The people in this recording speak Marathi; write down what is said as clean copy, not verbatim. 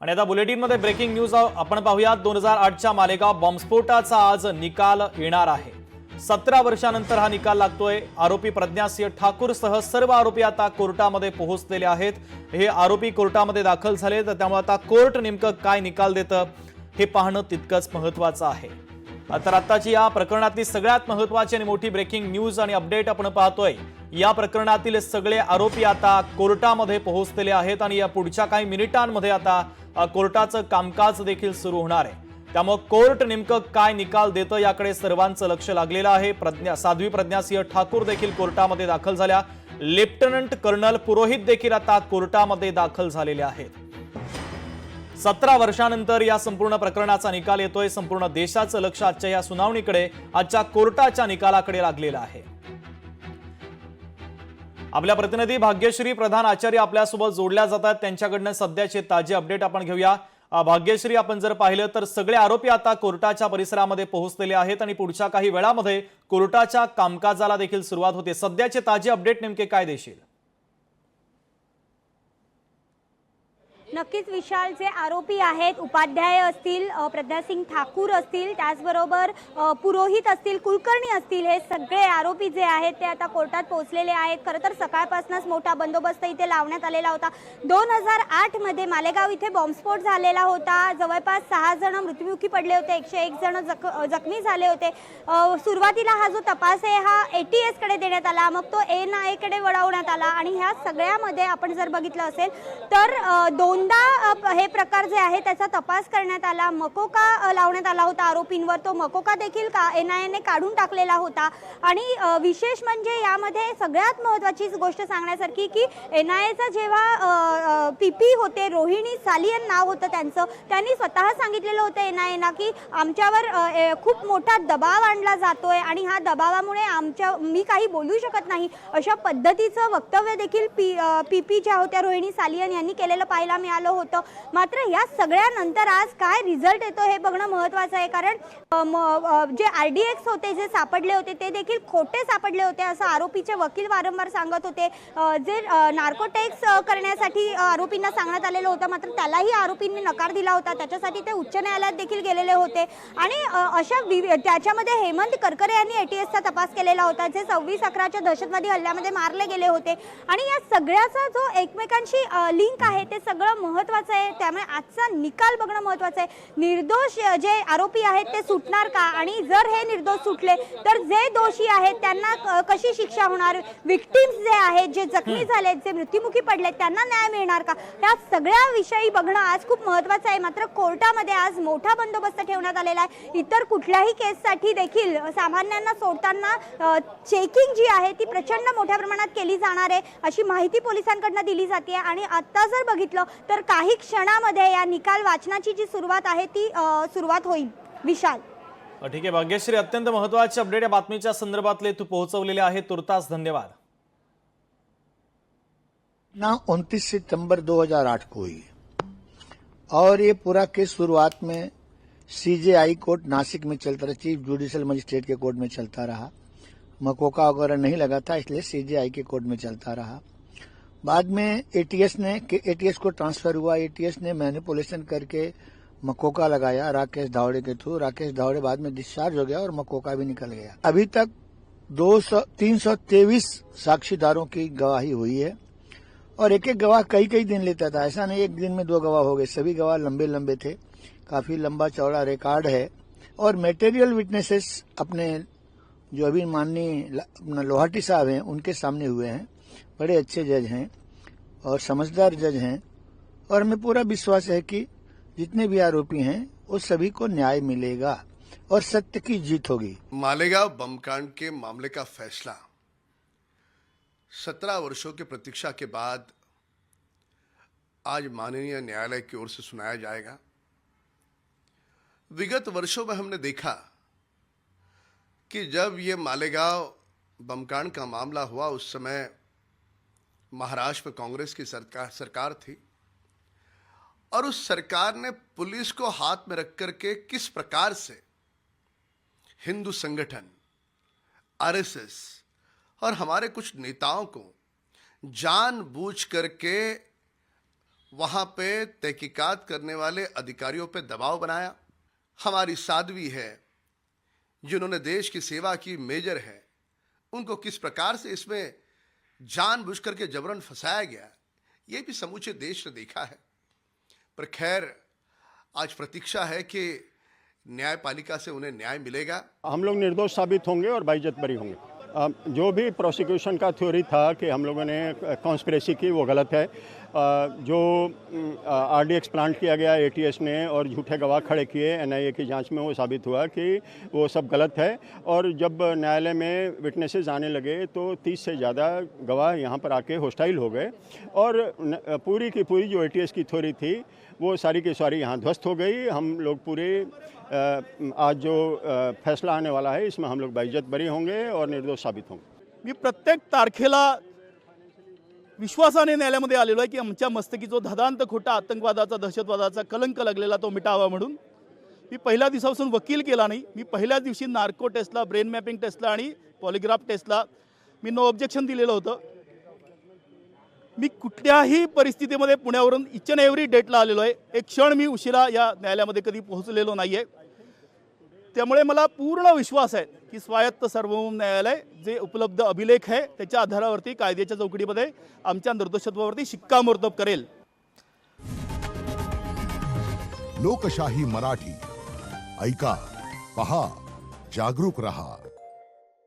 आणि आता बुलेटिनमध्ये ब्रेकिंग न्यूज आपण पाहूयात. 2008च्या मालेगाव बॉम्बस्फोटाचा आज निकाल येणार आहे. 17 वर्षांनंतर हा निकाल लागतोय. आरोपी प्रज्ञासिंह ठाकूरसह सर्व आरोपी आता कोर्टामध्ये पोहोचलेले आहेत. हे आरोपी कोर्टामध्ये दाखल झाले, तर त्यामुळे आता कोर्ट नेमकं काय निकाल देतं हे पाहणं तितकंच महत्त्वाचं आहे. तर आताची या प्रकरणातली सगळ्यात महत्त्वाची आणि मोठी ब्रेकिंग न्यूज आणि अपडेट आपण पाहतोय. या प्रकरणातील सगळे आरोपी आता कोर्टामध्ये पोहोचलेले आहेत आणि या पुढच्या काही मिनिटांमध्ये आता कोर्टाचं कामकाज देखील सुरू होणार आहे. त्यामुळे कोर्ट नेमकं काय निकाल देतं याकडे सर्वांचं लक्ष लागलेलं आहे. साध्वी प्रज्ञासिंह ठाकूर देखील कोर्टामध्ये दाखल झाल्या. लेफ्टनंट कर्नल पुरोहित देखील आता कोर्टामध्ये दाखल झालेले आहेत. 17 वर्षांनंतर या संपूर्ण प्रकरणाचा निकाल येतोय. संपूर्ण देशाचं लक्ष आजच्या या सुनावणीकडे, आजच्या कोर्टाच्या निकालाकडे लागलेलं आहे. आपल्या प्रतिनिधी भाग्यश्री प्रधान आचार्य आपल्यासोबत जोडल्या जातात. त्यांच्याकडनं सध्याचे ताजे अपडेट आपण घेऊया. भाग्यश्री, आपण जर पाहिलं तर सगळे आरोपी आता कोर्टाच्या परिसरामध्ये पोहोचलेले आहेत आणि पुढच्या काही वेळामध्ये कोर्टाच्या कामकाजाला देखील सुरुवात होते. सध्याचे ताजे अपडेट नेमके काय देशील? नक्कीच विशाल, जे आरोपी आहेत, उपाध्याय असतील, प्रज्ञासिंह ठाकूर असतील, त्याचबरोबर पुरोहित असतील, कुलकर्णी असतील, हे सगळे आरोपी जे आहेत ते आता कोर्टात पोहोचलेले आहेत. खरं तर सकाळपासूनच मोठा बंदोबस्त इथे लावण्यात आलेला होता. 2008 मध्ये मालेगाव इथे बॉम्बस्फोट झालेला होता. जवळपास 6 जण मृत्युमुखी पडले होते, 101 जण जखमी झाले होते. सुरुवातीला हा जो तपास आहे हा ATS कडे देण्यात आला, मग तो NIA कडे वळवण्यात आला आणि ह्या सगळ्यामध्ये आपण जर बघितलं असेल तर हे प्रकार जे आहे त्याचा तपास करण्यात आला. मकोका लावण्यात आला होता आरोपींवर. तो मकोका देखील NIA ने काढून टाकलेला होता. आणि विशेष म्हणजे यामध्ये सगळ्यात महत्त्वाची गोष्ट सांगण्यासारखी की NIA चा जेव्हा PP होते, रोहिणी सालियन नाव होतं त्यांचं, त्यांनी स्वतः सांगितलेलं होतं NIA ना की आमच्यावर खूप मोठा दबाव आणला जातोय आणि हा दबावामुळे मी काही बोलू शकत नाही, अशा पद्धतीचं वक्तव्य देखील PP ज्या होत्या रोहिणी सालियन यांनी केलेलं पाहायला मिळालं होतं. मात्र या सगळ्यानंतर आज काय रिझल्ट येतो हे बघणं महत्त्वाचं आहे. कारण जे RDX होते, जे सापडले होते, ते देखील खोटे सापडले होते असं आरोपीचे वकील वारंवार सांगत होते. जे नार्कोटेक्स करण्यासाठी आरोपींना सांगण्यात आलेलं होतं, मात्र त्यालाही आरोपींनी नकार दिला होता. त्याच्यासाठी ते उच्च न्यायालयात देखील गेलेले होते. आणि त्याच्यामध्ये हेमंत करकरे यांनी ATS चा तपास केलेला होता, जे 26/11च्या दहशतवादी हल्ल्यामध्ये मारले गेले होते. आणि या सगळ्याचा जो एकमेकांशी लिंक आहे ते सगळं महत्त्वाचं आहे. त्यामुळे आजचा निकाल बघणं महत्त्वाचं आहे. निर्दोष जे आरोपी आहेत ते सुटणार का, आणि जर हे निर्दोष सुटले तर जे दोषी आहेत त्यांना कशी शिक्षा होणार, विक्टिम्स जे आहेत, जे जखमी झालेत, जे मृत्युमुखी पडलेत, त्यांना न्याय मिळणार का, या सगळ्या विषयी बघणं आज खूप महत्त्वाचं आहे. मात्र कोर्टामध्ये आज मोठा बंदोबस्त ठेवण्यात आलेला आहे. इतर कुठल्याही केससाठी देखील सामान्यांना सोडताना चेकिंग जी आहे ती प्रचंड मोठ्या प्रमाणात केली जाणार आहे अशी माहिती पोलिसांकडून दिली जाते. आणि आता जर बघितलं तर काही क्षणामध्ये या निकाल वाचनाची जी सुरुवात आहे ती सुरुवात होईल. विशाल, ठीक आहे भाग्यश्री, अत्यंत महत्त्वाचे अपडेट या बातमीच्या संदर्भातले तू पोहोचवलेले आहे. तुर्तास धन्यवाद. 29 सितंबर 2008 को हुई और ये पूरा केस शुरुआत में CJI कोर्ट नासिक में चलता रहा, चीफ जुडिशियल मजिस्ट्रेट के कोर्ट में चलता रहा. मकोका वगैरह नहीं लगा था, इसलिए CJI के कोर्ट में चलता रहा. बाद में ATS को ट्रांसफर हुआ. ATS ने मैनिपुलेशन करके मकोका लगाया राकेश धावड़े के थ्रू. राकेश धावड़े बाद में डिस्चार्ज हो गया और मकोका भी निकल गया. अभी तक 323 साक्षीदारों की गवाही हुई है और एक एक गवाह कई दिन लेता था. ऐसा नहीं एक दिन में 2 गवाह हो गए. सभी गवाह लंबे थे. काफी लंबा चौड़ा रिकॉर्ड है. और मटेरियल विटनेसेस अपने जो अभी माननीय लोहाटी साहब हैं उनके सामने हुए हैं. बड़े अच्छे जज हैं और समझदार जज हैं और हमें पूरा विश्वास है कि जितने भी आरोपी हैं वो सभी को न्याय मिलेगा और सत्य की जीत होगी. मालेगांव बमकांड के मामले का फैसला 17 वर्षों की प्रतीक्षा के बाद आज माननीय न्यायालय की ओर से सुनाया जाएगा. विगत वर्षों में हमने देखा कि जब ये मालेगांव बमकांड का मामला हुआ उस समय महाराष्ट्र में कांग्रेस की सरकार थी और उस सरकार ने पुलिस को हाथ में रख करके किस प्रकार से हिंदू संगठन, RSS और हमारे कुछ नेताओं को जानबूझ करके वहां पे तहकीकात करने वाले अधिकारियों पे दबाव बनाया। हमारी साध्वी है, जिन्होंने देश की सेवा की, मेजर है, उनको किस प्रकार से इसमें जानबूझ करके जबरन फंसाया गया, ये भी समूचे देश ने देखा है। पर खैर, आज प्रतीक्षा है कि न्यायपालिका से उन्हें न्याय मिलेगा। हम लोग निर्दोष साबित होंगे और बाइज्जत बरी होंगे। जो भी प्रोसिक्यूशन का थ्योरी था कि हम लोगों ने कॉन्स्पिरेसी की, वो गलत है। जो आरडीएक्स प्लांट किया गया एटीएस ने और झूठे गवाह खड़े किए एनआईए की जांच में, वो साबित हुआ कि वो सब गलत है। और जब न्यायालय में विटनेसेस आने लगे तो 30 से ज़्यादा गवाह यहाँ पर आके होस्टाइल हो गए और पूरी की पूरी जो एटीएस की थ्योरी थी वो सारी की सारी यहाँ ध्वस्त हो गई। हम लोग पूरे आज जो फैसला आने वाला है इसमें हम लोग बाइज्जत बरी होंगे और निर्दोष साबित होंगे। मी प्रत्येक तारखेला विश्वासाने न्यायालयामध्ये आलेलो आहे की आमच्या मस्तकी जो धदांत खोटा आतंकवादाचा, दहशतवादाचा कलंक लागलेला तो मिटावा म्हणून। मी पहिल्या दिवसापासून वकील केला नाही। मी पहिल्याच दिवशी नार्को टेस्टला, ब्रेन मॅपिंग टेस्टला आणि पॉलिग्राफ टेस्टला मी नो ऑब्जेक्शन दिलेलं होतं। मी कुठल्याही परिस्थितीमध्ये पुण्यावरून इच अँड एव्हरी डेटला आलेलो आहे। एक क्षण मी उशिरा या न्यायालयामध्ये कधी पोहोचलेलो नाही आहे। त्यामुळे मला पूर्ण विश्वास आहे की स्वायत्त सार्वभौम न्यायालय जे उपलब्ध अभिलेख आहे त्याच्या आधारावरती कायद्याच्या चौकटीमध्ये आमच्या निर्दोषत्वावरती शिक्कामोर्तब करेल। लोकशाही मराठी ऐका, पहा, जागरूक रहा।